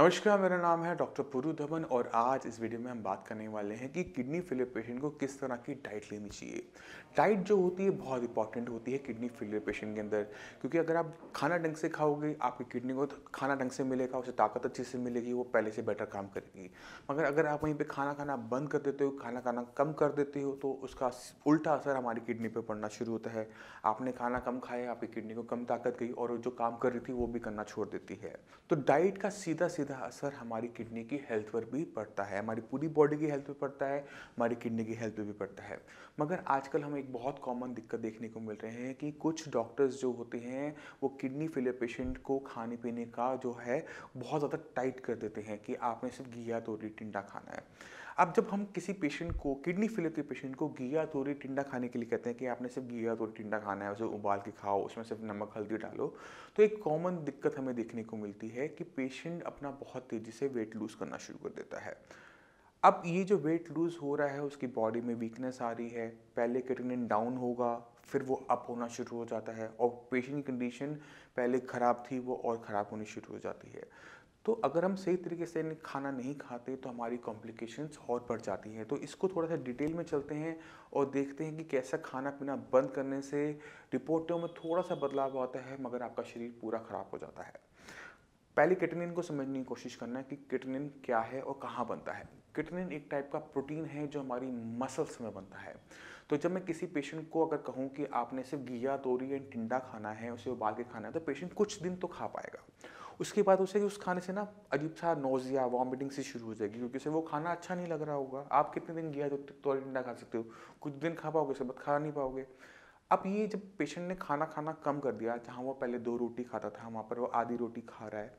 नमस्कार, मेरा नाम है डॉक्टर पुरु धवन और आज इस वीडियो में हम बात करने वाले हैं कि किडनी फेलियर पेशेंट को किस तरह की डाइट लेनी चाहिए। डाइट जो होती है बहुत इंपॉर्टेंट होती है किडनी फेलियर पेशेंट के अंदर, क्योंकि अगर आप खाना ढंग से खाओगे आपकी किडनी को खाना ढंग से मिलेगा, उसे ताकत अच्छे से मिलेगी, वो पहले से बेटर काम करेगी। मगर अगर आप वहीं पर खाना खाना बंद कर देते हो, खाना खाना कम कर देते हो, तो उसका उल्टा असर हमारी किडनी पर पड़ना शुरू होता है। आपने खाना कम खाया, आपकी किडनी को कम ताकत गई और जो काम कर रही थी वो भी करना छोड़ देती है। तो डाइट का सीधा सीधा असर हमारी किडनी की हेल्थ पर भी पड़ता है, हमारी पूरी बॉडी की हेल्थ पर पड़ता है, हमारी किडनी की हेल्थ पर भी पड़ता है। मगर आजकल हमें एक बहुत कॉमन दिक्कत देखने को मिल रहे हैं कि कुछ डॉक्टर्स जो होते हैं वो किडनी फेलियर पेशेंट को खाने पीने का जो है बहुत ज़्यादा टाइट कर देते हैं कि आपने सिर्फ घिया तोरी टिंडा खाना है। अब जब हम किसी पेशेंट को किडनी फेलियर के पेशेंट को घिया तोरी टिंडा खाने के लिए कहते हैं कि आपने सिर्फ घिया तोरी टिंडा खाना है, उसे उबाल के खाओ, उसमें सिर्फ नमक हल्दी डालो, तो एक कॉमन दिक्कत हमें देखने को मिलती है कि पेशेंट अपना बहुत तेज़ी से वेट लूज़ करना शुरू कर देता है। अब ये जो वेट लूज़ हो रहा है उसकी बॉडी में वीकनेस आ रही है, पहले क्रेटिनिन डाउन होगा, फिर वो अप होना शुरू हो जाता है और पेशेंट की कंडीशन पहले ख़राब थी वो और ख़राब होनी शुरू हो जाती है। तो अगर हम सही तरीके से खाना नहीं खाते तो हमारी कॉम्प्लिकेशंस और बढ़ जाती हैं। तो इसको थोड़ा सा डिटेल में चलते हैं और देखते हैं कि कैसा खाना पीना बंद करने से रिपोर्टों में थोड़ा सा बदलाव आता है मगर आपका शरीर पूरा ख़राब हो जाता है। पहले केटनिन को समझने की कोशिश करना है कि केटनिन क्या है और कहाँ बनता है। केटनिन एक टाइप का प्रोटीन है जो हमारी मसल्स में बनता है। तो जब मैं किसी पेशेंट को अगर कहूँ कि आपने सिर्फ घिया तोरी या टिंडा खाना है, उसे उबाल के खाना है, तो पेशेंट कुछ दिन तो खा पाएगा। उसके बाद उसे उस खाने से ना अजीब सा नोजिया वॉमिटिंग से शुरू हो जाएगी, क्योंकि उसे वो खाना अच्छा नहीं लग रहा होगा। आप कितने दिन घिया तोरी टिंडा खा सकते हो? कुछ दिन खा पाओगे, उसके बाद खा नहीं पाओगे। अब ये जब पेशेंट ने खाना खाना कम कर दिया, जहाँ वो पहले 2 रोटी खाता था वहाँ पर वो आधी रोटी खा रहा है,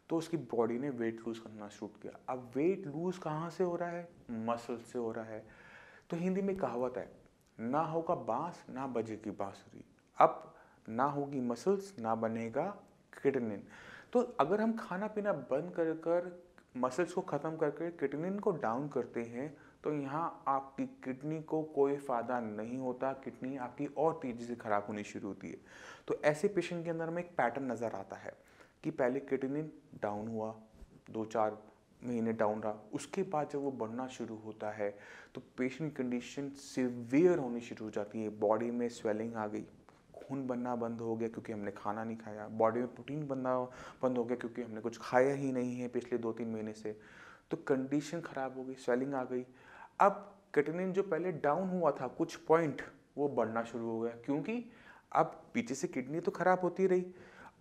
तो उसकी बॉडी ने वेट लूज़ करना शुरू किया। अब वेट लूज़ कहाँ से हो रहा है? मसल से हो रहा है। तो हिंदी में कहावत है, ना होगा बाँस ना बजेगी बाँसुरी। अब ना होगी मसल्स ना बनेगा क्रेटिनिन। तो अगर हम खाना पीना बंद कर कर मसल्स को ख़त्म करके क्रेटिनिन को डाउन करते हैं, तो यहाँ आपकी किडनी को कोई फ़ायदा नहीं होता, किडनी आपकी और तेज़ी से ख़राब होनी शुरू होती है। तो ऐसे पेशेंट के अंदर हमें एक पैटर्न नज़र आता है कि पहले क्रेटिनिन डाउन हुआ, 2-4 महीने डाउन रहा, उसके बाद जब वो बढ़ना शुरू होता है तो पेशेंट कंडीशन सीवियर होनी शुरू हो जाती है। बॉडी में स्वेलिंग आ गई, खून बनना बंद हो गया क्योंकि हमने खाना नहीं खाया, बॉडी में प्रोटीन बनना बंद हो गया क्योंकि हमने कुछ खाया ही नहीं है पिछले 2-3 महीने से। तो कंडीशन ख़राब हो गई, स्वेलिंग आ गई। अब क्रेटिनिन जो पहले डाउन हुआ था कुछ पॉइंट, वो बढ़ना शुरू हो गया, क्योंकि अब पीछे से किडनी तो ख़राब होती रही,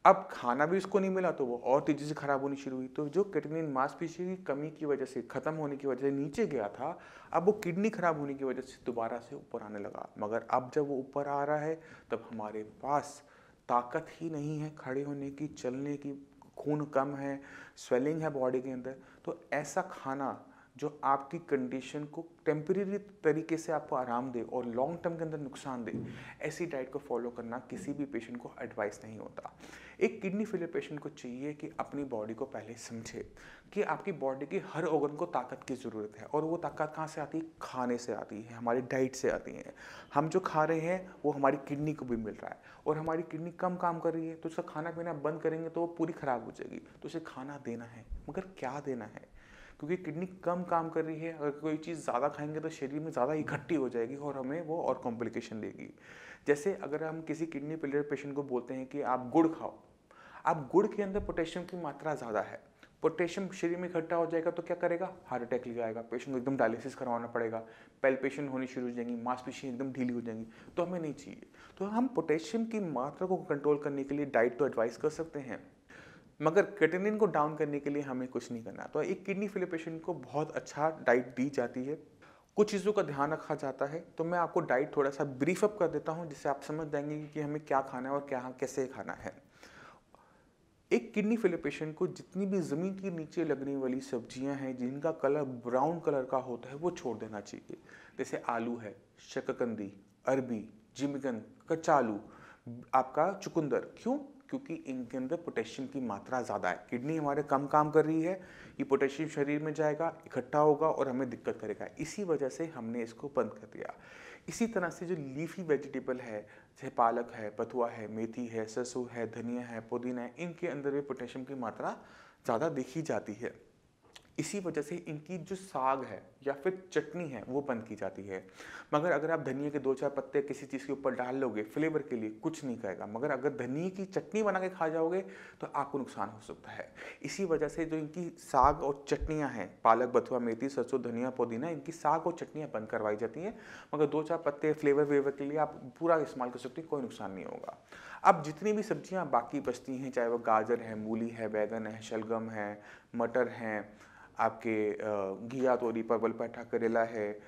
अब खाना भी उसको नहीं मिला तो वो और तेज़ी से ख़राब होनी शुरू हुई। तो जो क्रेटिनिन मांसपेशी की कमी की वजह से, ख़त्म होने की वजह से नीचे गया था, अब वो किडनी ख़राब होने की वजह से दोबारा से ऊपर आने लगा। मगर अब जब वो ऊपर आ रहा है तब हमारे पास ताकत ही नहीं है खड़े होने की, चलने की, खून कम है, स्वेलिंग है बॉडी के अंदर। तो ऐसा खाना जो आपकी कंडीशन को टेम्परेरी तरीके से आपको आराम दे और लॉन्ग टर्म के अंदर नुकसान दे, ऐसी डाइट को फॉलो करना किसी भी पेशेंट को एडवाइस नहीं होता। एक किडनी फेलियर पेशेंट को चाहिए कि अपनी बॉडी को पहले समझे कि आपकी बॉडी की हर ऑर्गन को ताकत की ज़रूरत है, और वो ताकत कहाँ से आती है? खाने से आती है, हमारी डाइट से आती है। हम जो खा रहे हैं वो हमारी किडनी को भी मिल रहा है, और हमारी किडनी कम काम कर रही है तो उसका खाना पीना बंद करेंगे तो वो पूरी ख़राब हो जाएगी। तो उसे खाना देना है, मगर क्या देना है? क्योंकि किडनी कम काम कर रही है, अगर कोई चीज़ ज़्यादा खाएंगे तो शरीर में ज़्यादा इकट्ठी हो जाएगी और हमें वो और कॉम्प्लिकेशन देगी। जैसे अगर हम किसी किडनी फेलियर पेशेंट को बोलते हैं कि आप गुड़ खाओ, अब गुड़ के अंदर पोटेशियम की मात्रा ज़्यादा है, पोटेशियम शरीर में इकट्ठा हो जाएगा तो क्या करेगा? हार्ट अटैक ले आएगा, पेशेंट को एकदम डायलिसिस करवाना पड़ेगा, पैल्पेशन होनी शुरू हो जाएंगी, मांसपेशियाँ एकदम ढीली हो जाएंगी। तो हमें नहीं चाहिए। तो हम पोटेशियम की मात्रा को कंट्रोल करने के लिए डाइट तो एडवाइस कर सकते हैं, मगर क्रेटिनिन को डाउन करने के लिए हमें कुछ नहीं करना। तो एक किडनी फेलियर पेशेंट को बहुत अच्छा डाइट दी जाती है, कुछ चीज़ों का ध्यान रखा जाता है। तो मैं आपको डाइट थोड़ा सा ब्रीफ अप कर देता हूँ, जिससे आप समझ जाएंगे कि हमें क्या खाना है और क्या कैसे खाना है। एक किडनी फेलियर पेशेंट को जितनी भी ज़मीन के नीचे लगने वाली सब्जियां हैं जिनका कलर ब्राउन कलर का होता है वो छोड़ देना चाहिए। जैसे आलू है, शकरकंदी, अरबी, जिमिकन, कचालू, आपका चुकंदर। क्यों? क्योंकि इनके अंदर पोटेशियम की मात्रा ज़्यादा है। किडनी हमारे कम काम कर रही है, ये पोटेशियम शरीर में जाएगा, इकट्ठा होगा और हमें दिक्कत करेगा। इसी वजह से हमने इसको बंद कर दिया। इसी तरह से जो लीफी वेजिटेबल है, जैसे पालक है, बथुआ है, मेथी है, सरसों है, धनिया है, पुदीना है, इनके अंदर भी पोटेशियम की मात्रा ज़्यादा देखी जाती है। इसी वजह से इनकी जो साग है या फिर चटनी है वो बंद की जाती है। मगर अगर आप धनिया के 2-4 पत्ते किसी चीज़ के ऊपर डाल लोगे फ्लेवर के लिए, कुछ नहीं कहेगा। मगर अगर धनिये की चटनी बना के खा जाओगे तो आपको नुकसान हो सकता है। इसी वजह से जो इनकी साग और चटनियाँ हैं, पालक, बथुआ, मेथी, सरसों, धनिया, पुदीना, इनकी साग और चटनियाँ बंद करवाई जाती हैं। मगर 2-4 पत्ते फ्लेवर के लिए आप पूरा इस्तेमाल कर सकते हो, कोई नुकसान नहीं होगा। अब जितनी भी सब्जियाँ बाकी बचती हैं, चाहे वो गाजर है, मूली है, बैंगन है, शलगम है, मटर हैं, आपके घिया, तोरी, परवल, पेठा, करेला है,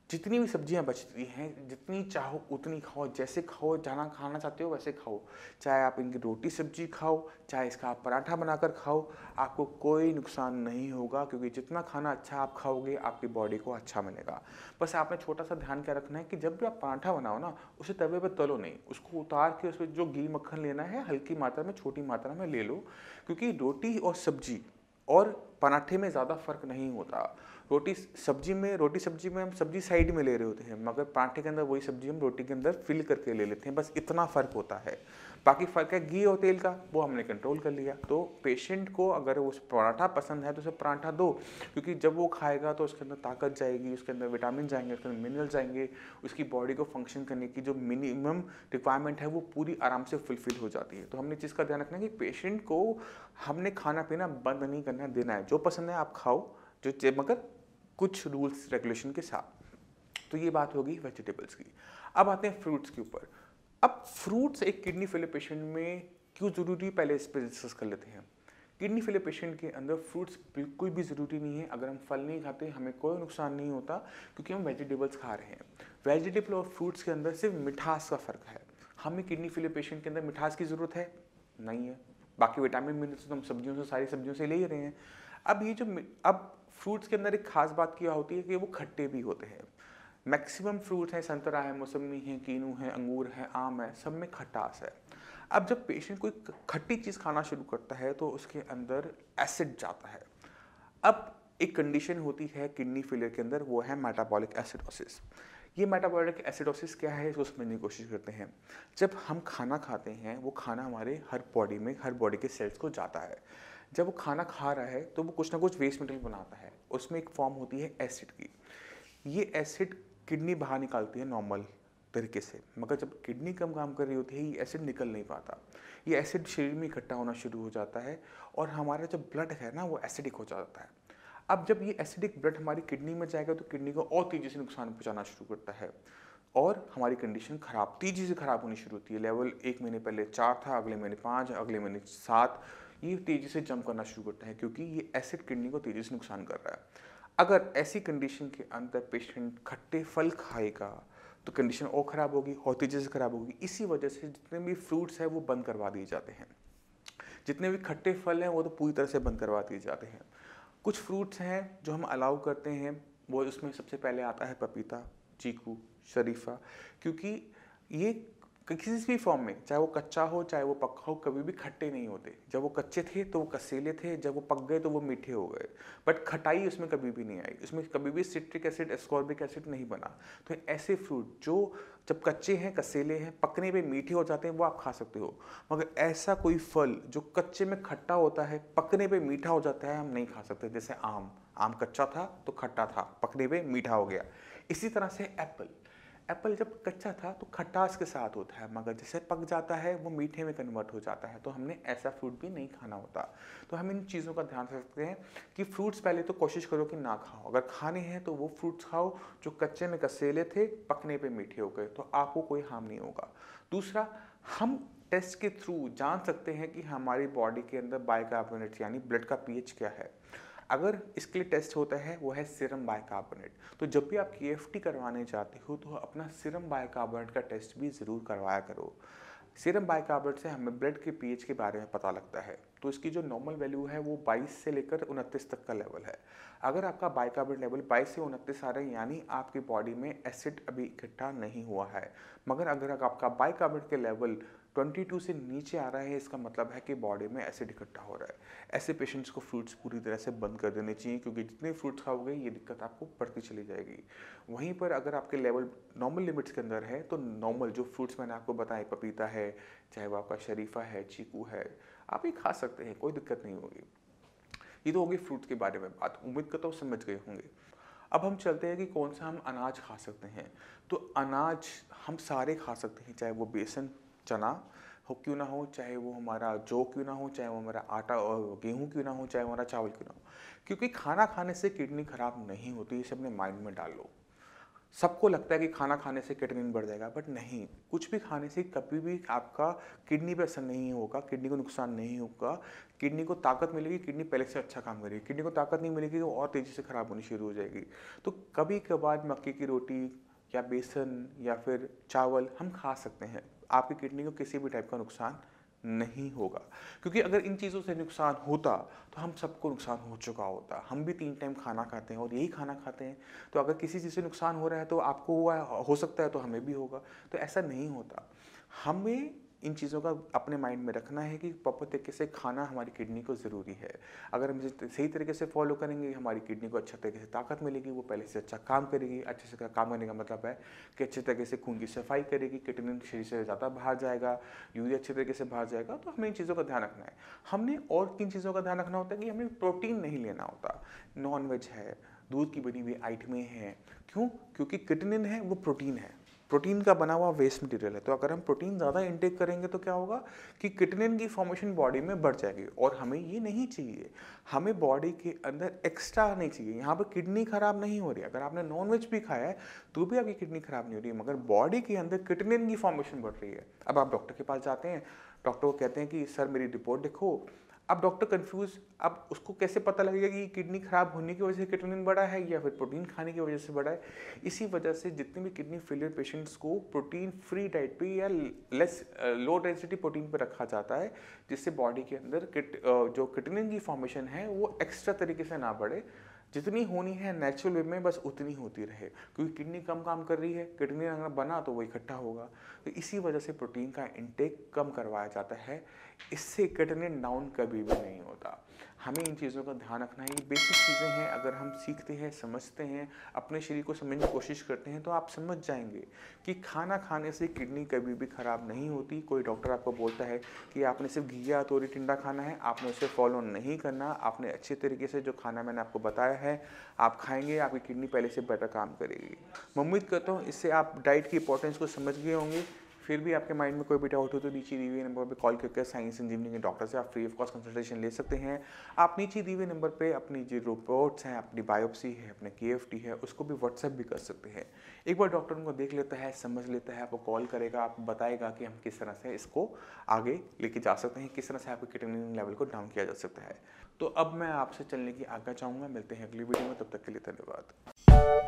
जितनी भी सब्जियां बचती हैं, जितनी चाहो उतनी खाओ, जैसे खाओ, जाना खाना चाहते हो वैसे खाओ। चाहे आप इनकी रोटी सब्जी खाओ, चाहे इसका आप पराठा बनाकर खाओ, आपको कोई नुकसान नहीं होगा, क्योंकि जितना खाना अच्छा आप खाओगे आपकी बॉडी को अच्छा मिलेगा। बस आपने छोटा सा ध्यान क्या रखना है कि जब भी आप पराठा बनाओ ना, उसे तवे पर तलो नहीं, उसको उतार के उसमें जो घी मक्खन लेना है हल्की मात्रा में, छोटी मात्रा में ले लो। क्योंकि रोटी और सब्जी और पराठे में ज़्यादा फ़र्क नहीं होता। रोटी सब्जी में हम सब्जी साइड में ले रहे होते हैं, मगर पराठे के अंदर वही सब्जी हम रोटी के अंदर फिल करके ले लेते हैं, बस इतना फ़र्क होता है। बाकी फ़र्क है घी और तेल का, वो हमने कंट्रोल कर लिया। तो पेशेंट को अगर उस पराठा पसंद है तो उसे पराठा दो, क्योंकि जब वो खाएगा तो उसके अंदर ताकत जाएगी, उसके अंदर विटामिन जाएंगे, उसके अंदर मिनरल जाएंगे, उसकी बॉडी को फंक्शन करने की जो मिनिमम रिक्वायरमेंट है वो पूरी आराम से फुलफिल हो जाती है। तो हमने चीज़ का ध्यान रखना है कि पेशेंट को हमने खाना पीना बंद नहीं करना, देना है। जो पसंद है आप खाओ, मगर कुछ रूल्स रेगुलेशन के साथ। तो ये बात होगी वेजिटेबल्स की। अब आते हैं फ्रूट्स के ऊपर। अब फ्रूट्स एक किडनी फेलियर पेशेंट में क्यों ज़रूरी, पहले इस पर डिस्कस कर लेते हैं। किडनी फेलियर पेशेंट के अंदर फ्रूट्स बिल्कुल भी ज़रूरी नहीं है। अगर हम फल नहीं खाते हमें कोई नुकसान नहीं होता, क्योंकि हम वेजिटेबल्स खा रहे हैं। वेजिटेबल और फ्रूट्स के अंदर सिर्फ मिठास का फ़र्क है। हमें किडनी फेलियर पेशेंट के अंदर मिठास की ज़रूरत है नहीं है, बाकी विटामिन मिनरल्स तो हम सब्जियों से, सारी सब्जियों से ले ही रहे हैं। अब ये जो अब फ्रूट्स के अंदर एक खास बात क्या होती है कि वो खट्टे भी होते हैं। मैक्सिमम फ्रूट्स हैं, संतरा है, मौसमी है, कीनू है, अंगूर है, आम है, सब में खटास है। अब जब पेशेंट कोई खट्टी चीज़ खाना शुरू करता है तो उसके अंदर एसिड जाता है। अब एक कंडीशन होती है किडनी फेलियर के अंदर, वो है मेटाबॉलिक एसिडोसिस। ये मेटाबॉलिक एसिडोसिस क्या है इसको समझने की कोशिश करते हैं। जब हम खाना खाते हैं वो खाना हमारे हर बॉडी के सेल्स को जाता है। जब वो खाना खा रहा है तो वो कुछ ना कुछ वेस्ट मटेरियल बनाता है, उसमें एक फॉर्म होती है एसिड की। ये एसिड किडनी बाहर निकालती है नॉर्मल तरीके से, मगर जब किडनी कम काम कर रही होती है ये एसिड निकल नहीं पाता। ये एसिड शरीर में इकट्ठा होना शुरू हो जाता है और हमारा जो ब्लड है ना वो एसिडिक हो जाता है। अब जब ये एसिडिक ब्लड हमारी किडनी में जाएगा तो किडनी को और तेज़ी से नुकसान पहुंचाना शुरू करता है और हमारी कंडीशन खराब, तेज़ी से खराब होनी शुरू होती है। लेवल 1 महीने पहले 4 था, अगले महीने 5, अगले महीने 7, ये तेज़ी से जंप करना शुरू करता है, क्योंकि ये एसिड किडनी को तेज़ी से नुकसान कर रहा है। अगर ऐसी कंडीशन के अंदर पेशेंट खट्टे फल खाएगा तो कंडीशन और ख़राब होगी और तेज़ी से ख़राब होगी। इसी वजह से जितने भी फ्रूट्स हैं वो बंद करवा दिए जाते हैं। जितने भी खट्टे फल हैं वो तो पूरी तरह से बंद करवा दिए जाते हैं। कुछ फ्रूट्स हैं जो हम अलाउ करते हैं, वो उसमें सबसे पहले आता है पपीता, चीकू, शरीफा, क्योंकि ये किसी भी फॉर्म में, चाहे वो कच्चा हो चाहे वो पक्का हो, कभी भी खट्टे नहीं होते। जब वो कच्चे थे तो वो कसीले थे, जब वो पक गए तो वो मीठे हो गए, बट खटाई उसमें कभी भी नहीं आई, उसमें कभी भी सिट्रिक एसिड, एस्कॉर्बिक एसिड नहीं बना। तो ऐसे फ्रूट जो जब कच्चे हैं, कसीले हैं, पकने पे मीठे हो जाते हैं, वो आप खा सकते हो। मगर ऐसा कोई फल जो कच्चे में खट्टा होता है, पकने पे मीठा हो जाता है, हम नहीं खा सकते। जैसे आम कच्चा था तो खट्टा था, पकने पे मीठा हो गया। इसी तरह से एप्पल जब कच्चा था तो खटास के साथ होता है, मगर जैसे पक जाता है वो मीठे में कन्वर्ट हो जाता है। तो हमने ऐसा फ्रूट भी नहीं खाना होता। तो हम इन चीज़ों का ध्यान रखते हैं कि फ्रूट्स पहले तो कोशिश करो कि ना खाओ। अगर खाने हैं तो वो फ्रूट्स खाओ जो कच्चे में कसेले थे, पकने पे मीठे हो गए, तो आपको कोई हार्म नहीं होगा। दूसरा, हम टेस्ट के थ्रू जान सकते हैं कि हमारी बॉडी के अंदर बाइकार्बोनेट यानी ब्लड का पीएच क्या है। अगर इसके लिए टेस्ट होता है वो है सीरम बाइकार्बोनेट। तो जब भी आप केएफटी करवाने जाते हो तो अपना सीरम बाइकार्बोनेट का टेस्ट भी ज़रूर करवाया करो। सीरम बाइकार्बोनेट से हमें ब्लड के पीएच के बारे में पता लगता है। तो इसकी जो नॉर्मल वैल्यू है वो 22 से लेकर 29 तक का लेवल है। अगर आपका बाइकार्बोनेट लेवल 22 से 29 आ रहा है यानी आपकी बॉडी में एसिड अभी इकट्ठा नहीं हुआ है। मगर अगर आपका बाइकार्बोनेट के लेवल 22 से नीचे आ रहा है, इसका मतलब है कि बॉडी में एसिड इकट्ठा हो रहा है। ऐसे पेशेंट्स को फ्रूट्स पूरी तरह से बंद कर देने चाहिए, क्योंकि जितने फ्रूट्स खाओगे ये दिक्कत आपको बढ़ती चली जाएगी। वहीं पर अगर आपके लेवल नॉर्मल लिमिट्स के अंदर है तो नॉर्मल जो फ्रूट्स मैंने आपको बताए, पपीता है, चाहे वो आपका शरीफा है, चीकू है, आप ये खा सकते हैं, कोई दिक्कत नहीं होगी। ये तो होगी फ्रूट के बारे में बात, उम्मीद करता हूँ समझ गए होंगे। अब हम चलते हैं कि कौन सा हम अनाज खा सकते हैं। तो अनाज हम सारे खा सकते हैं, चाहे वो बेसन चना हो क्यों ना हो, चाहे वो हमारा जौ क्यों ना हो, चाहे वो हमारा आटा और गेहूँ क्यों ना हो, चाहे हमारा चावल क्यों ना हो, क्योंकि खाना खाने से किडनी खराब नहीं होती। इसे अपने माइंड में डाल लो। सबको लगता है कि खाना खाने से किडनी बढ़ जाएगा, बट नहीं, कुछ भी खाने से कभी भी आपका किडनी पे असर नहीं होगा, किडनी को नुकसान नहीं होगा। किडनी को ताकत मिलेगी, किडनी पहले से अच्छा काम करेगी। किडनी को ताकत नहीं मिलेगी तो और तेज़ी से खराब होनी शुरू हो जाएगी। तो कभी कभार मक्के की रोटी या बेसन या फिर चावल हम खा सकते हैं, आपकी किडनी को किसी भी टाइप का नुकसान नहीं होगा। क्योंकि अगर इन चीज़ों से नुकसान होता तो हम सबको नुकसान हो चुका होता। हम भी 3 टाइम खाना खाते हैं और यही खाना खाते हैं, तो अगर किसी चीज़ से नुकसान हो रहा है तो आपको हुआ हो सकता है तो हमें भी होगा। तो ऐसा नहीं होता। हमें इन चीज़ों का अपने माइंड में रखना है कि प्रॉपर तरीके से खाना हमारी किडनी को ज़रूरी है। अगर हम इसे सही तरीके से फॉलो करेंगे, हमारी किडनी को अच्छा तरीके से ताकत मिलेगी, वो पहले से अच्छा काम करेगी। अच्छे से काम करने का मतलब है कि अच्छे तरीके से खून की सफाई करेगी, किडनी शरीर से ज़्यादा बाहर जाएगा, यूरिया अच्छे तरीके से बाहर जाएगा। तो हमें इन चीज़ों का ध्यान रखना है। हमने और किन चीज़ों का ध्यान रखना होता है कि हमें प्रोटीन नहीं लेना होता। नॉन वेज है, दूध की बनी हुई आइटमें हैं, क्यों? क्योंकि किटनिन है वो प्रोटीन है, प्रोटीन का बना हुआ वेस्ट मटेरियल है। तो अगर हम प्रोटीन ज़्यादा इंटेक करेंगे तो क्या होगा कि किटनिन की फॉर्मेशन बॉडी में बढ़ जाएगी, और हमें ये नहीं चाहिए। हमें बॉडी के अंदर एक्स्ट्रा नहीं चाहिए। यहाँ पर किडनी खराब नहीं हो रही है, अगर आपने नॉन वेज भी खाया है तो भी आपकी किडनी खराब नहीं हो रही है, मगर बॉडी के अंदर किटनिन की फॉर्मेशन बढ़ रही है। अब आप डॉक्टर के पास जाते हैं, डॉक्टर को कहते हैं कि सर मेरी रिपोर्ट देखो। अब डॉक्टर कंफ्यूज, अब उसको कैसे पता लगेगा कि किडनी खराब होने की वजह से किटनिन बढ़ा है या फिर प्रोटीन खाने की वजह से बढ़ा है। इसी वजह से जितने भी किडनी फेलियर पेशेंट्स को प्रोटीन फ्री डाइट पे या लो डेंसिटी प्रोटीन पे रखा जाता है, जिससे बॉडी के अंदर जो किटनिन की फॉर्मेशन है वो एक्स्ट्रा तरीके से ना बढ़े। जितनी होनी है नेचुरल वे में बस उतनी होती रहे, क्योंकि किडनी कम काम कर रही है, किडनी अगर बना तो वो इकट्ठा होगा। तो इसी वजह से प्रोटीन का इंटेक कम करवाया जाता है। इससे किडनी डाउन कभी भी नहीं होता। हमें इन चीज़ों का ध्यान रखना है। ये बेसिक चीज़ें हैं, अगर हम सीखते हैं, समझते हैं, अपने शरीर को समझने की कोशिश करते हैं तो आप समझ जाएंगे कि खाना खाने से किडनी कभी भी ख़राब नहीं होती। कोई डॉक्टर आपको बोलता है कि आपने सिर्फ घिया तोरी टिंडा खाना है, आपने उसे फॉलो नहीं करना। आपने अच्छे तरीके से जो खाना मैंने आपको बताया है आप खाएंगे, आपकी किडनी पहले से बेटर काम करेगी। मैं उम्मीद करता हूँ इससे आप डाइट की इंपॉर्टेंस को समझ गए होंगे। फिर भी आपके माइंड में कोई भी डाउट हो तो नीचे दिए हुए नंबर पे कॉल करके साइंस संजीवनी के डॉक्टर से आप फ्री ऑफ कॉस्ट कंसल्टेशन ले सकते हैं। आप नीचे दिए हुए नंबर पे अपनी जो रिपोर्ट्स हैं, अपनी बायोप्सी है, अपने KFT है, उसको भी व्हाट्सएप भी कर सकते हैं। एक बार डॉक्टर उनको देख लेता है, समझ लेता है, आपको कॉल करेगा, आपको बताएगा कि हम किस तरह से इसको आगे लेके जा सकते हैं, किस तरह से आपके किडनी लेवल को डाउन किया जा सकता है। तो अब मैं आपसे चलने की आज्ञा चाहूँगा। मिलते हैं अगली वीडियो में, तब तक के लिए धन्यवाद।